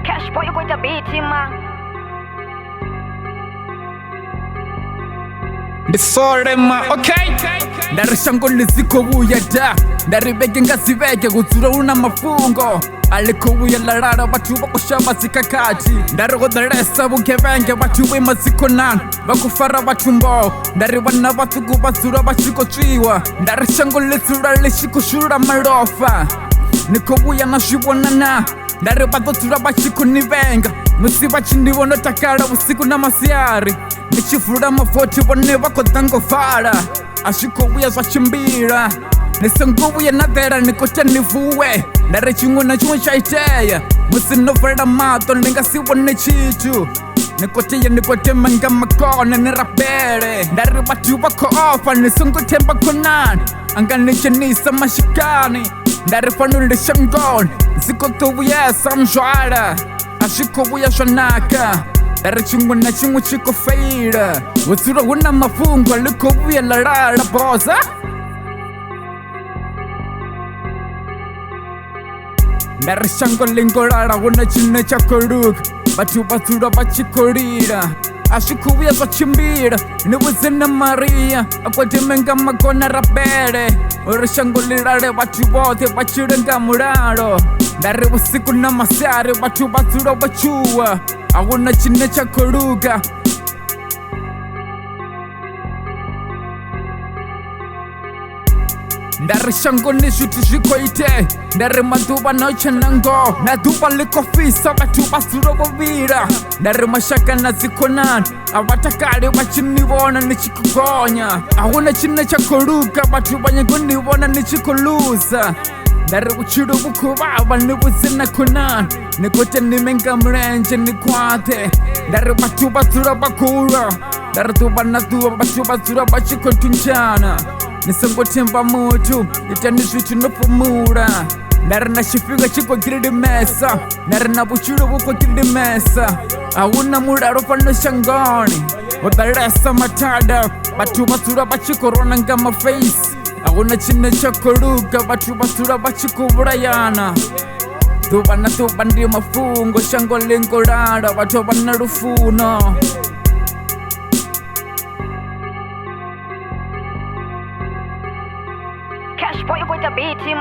Cash boy, you going to beat him, ndisole okay ndarishango lizikobuya da ndaribege ngazibege kudzura una mafungo alikobuya lalala bathu bakushaba zikakati ndarigodalesa bugevenge bathu bwemazikonana bakufara bathumbo ndaribana bathuku bazura bachikotswiwa ndarishango lizura lishikushura malofa nikobuya nazvibonana ndaribadodzura bachikunivenga musi bachindibona takala usiku namasiyari nichivhura mavhoti vone vakodzangofara azvikovuya zvachimbira nisengovuya navera nikota nivuwe ndari chimwe na chimwe chaiteya musi novhera mato ndingasivone chitu nikoteya nikotemanga makona nirapere ndari vatu vakoofa nisengotemba konani anganichenisa mashikani ndari fanule shangoni zikotovuyesa mzwala azvikovuya zvanaka ndari chimwe na chimwe chikofeira udzura huna mafungo likovuya lalala boza ndari shango lingolala huna chine chakoluka bathu badzura bachikolira azvikovuya zvachimbira niwuzina mariya akwatemenga magona rapere uri shango lilale bathu bothe bachilenga mulalo ndari usiku namasiyari bathu badzura bachuwa ahuna chine chakoluka ndari shango nizviti zvikoite ndari maduva nochanango naduva likofisa bathu badzura vovira ndari mashaka nadzikonani avatakale vachinivona nichikugonya ahuna chine chakoluka bathu vanyekunivona nichikuluza ndari kuchiro vukuvava nivuzina konani nikote nimenga mlenje nikwate ndari bathu badzura bakura ndari duva naduva bathu badzura bachikotunjana nisengotemba mutu itani zvitu nopumura ndari na chifika chikogiridimesa ndari na vuchiro vukogiridimesa ahuna mulalo pano shangoni udalesa matada bathu badzura bachikorona nga maface ahuna chine chakoluka bathu badzura bachikuvulayana duva na duva ndi mafungo shango lingolala bathu bana lufuno Cash boy, you going to beat him,